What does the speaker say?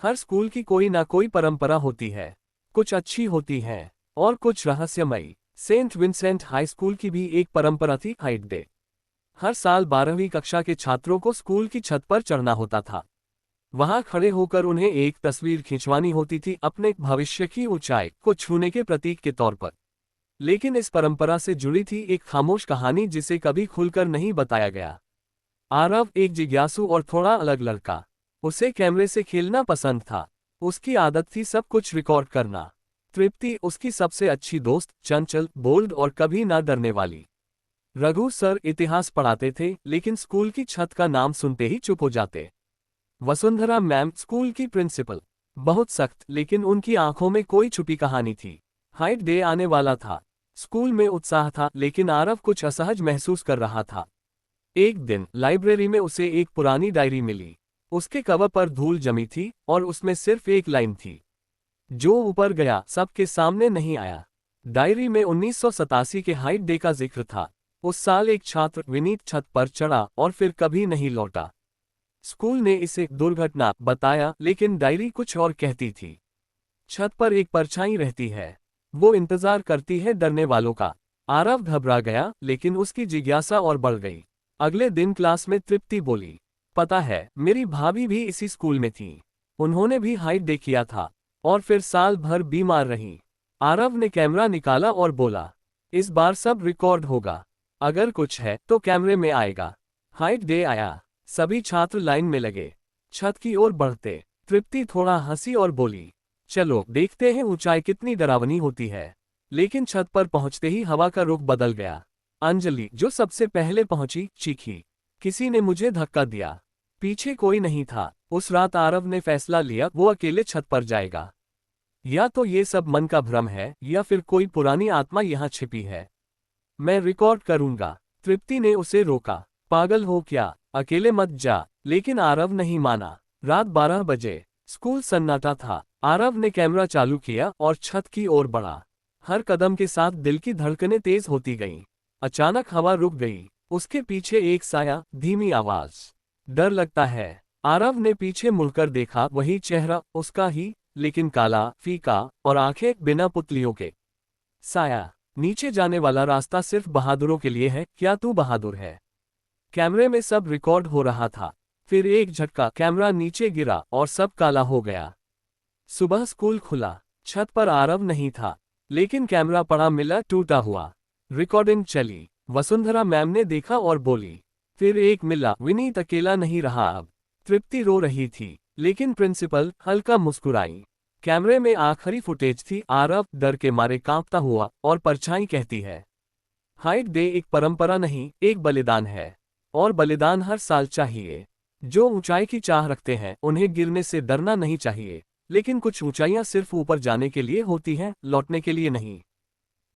हर school की कोई ना कोई परंपरा होती है, कुछ अच्छी होती है और कुछ रहस्यमयी। सेंट विंसेंट हाई स्कूल की भी एक परंपरा थी, हाइट डे। हर साल 12वीं कक्षा के छात्रों को स्कूल की छत पर चढ़ना होता था। वहां खड़े होकर उन्हें एक तस्वीर खिंचवानी होती थी, अपने भविष्य की ऊंचाई को छूने के प्रतीक के तौर पर। लेकिन इस परंपरा से जुड़ी थी एक खामोश कहानी जिसे कभी खुलकर नहीं बताया गया। आरव एक जिज्ञासु और थोड़ा अलग लड़का। उसे कैमरे से खेलना पसंद था। उसकी आदत थी सब कुछ रिकॉर्ड करना। तृप्ति उसकी सबसे अच्छी दोस्त, चंचल, बोल्ड और कभी ना डरने वाली। रघु सर इतिहास पढ़ाते थे, लेकिन स्कूल की छत का नाम सुनते ही चुप हो जाते। वसुंधरा मैम स्कूल की प्रिंसिपल, बहुत सख्त, लेकिन उनकी आंखों में कोई छुपी कहानी थी। हाइट डे आने वाला था। स्कूल में उत्साह था, लेकिन आरव कुछ असहज महसूस कर रहा था। एक दिन लाइब्रेरी में उसे एक पुरानी डायरी मिली। उसके कवर पर धूल जमी थी और उसमें सिर्फ एक लाइन थी, जो ऊपर गया सबके सामने नहीं आया। डायरी में 1987 के हाइट डे का जिक्र था। उस साल एक छात्र विनीत छत पर चढ़ा और फिर कभी नहीं लौटा। स्कूल ने इसे दुर्घटना बताया, लेकिन डायरी कुछ और कहती थी। छत पर एक परछाई रहती है, वो इंतजार करती है डरने वालों का। आरव घबरा गया, लेकिन उसकी जिज्ञासा और बढ़ गई। अगले दिन क्लास में तृप्ति बोली, पता है, मेरी भाभी भी इसी स्कूल में थी। उन्होंने भी हाइट डे किया था और फिर साल भर बीमार रही। आरव ने कैमरा निकाला और बोला, इस बार सब रिकॉर्ड होगा। अगर कुछ है तो कैमरे में आएगा। हाइट डे आया। सभी छात्र लाइन में लगे, छत की ओर बढ़ते। तृप्ति थोड़ा हंसी और बोली, चलो देखते हैं ऊंचाई कितनी डरावनी होती है। लेकिन छत पर पहुंचते ही हवा का रुख बदल गया। अंजलि, जो सबसे पहले पहुंची, चीखी, किसी ने मुझे धक्का दिया। पीछे कोई नहीं था। उस रात आरव ने फैसला लिया, वो अकेले छत पर जाएगा। या तो ये सब मन का भ्रम है, या फिर कोई पुरानी आत्मा यहाँ छिपी है। मैं रिकॉर्ड करूंगा। तृप्ति ने उसे रोका, पागल हो क्या, अकेले मत जा। लेकिन आरव नहीं माना। रात 12 बजे, स्कूल सन्नाटा था। आरव ने कैमरा चालू किया और छत की ओर बढ़ा। हर कदम के साथ दिल की धड़कनें तेज होती गईं। अचानक हवा रुक गई। उसके पीछे एक साया, धीमी आवाज, डर लगता है। आरव ने पीछे मुड़कर देखा, वही चेहरा, उसका ही, लेकिन काला, फीका और आंखें बिना पुतलियों के। साया, नीचे जाने वाला रास्ता सिर्फ बहादुरों के लिए है, क्या तू बहादुर है? कैमरे में सब रिकॉर्ड हो रहा था। फिर एक झटका, कैमरा नीचे गिरा और सब काला हो गया। सुबह स्कूल खुला। छत पर आरव नहीं था, लेकिन कैमरा पड़ा मिला टूटा हुआ। रिकॉर्डिंग चली। वसुंधरा मैम ने देखा और बोली, फिर एक मिला, विनीत अकेला नहीं रहा अब। तृप्ति रो रही थी, लेकिन प्रिंसिपल हल्का मुस्कुराई। कैमरे में आखिरी फुटेज थी, आरव डर के मारे कांपता हुआ, और परछाई कहती है, हाइट डे एक परंपरा नहीं, एक बलिदान है। और बलिदान हर साल चाहिए। जो ऊंचाई की चाह रखते हैं, उन्हें गिरने से डरना नहीं चाहिए। लेकिन कुछ ऊंचाइयां सिर्फ ऊपर जाने के लिए होती हैं, लौटने के लिए नहीं।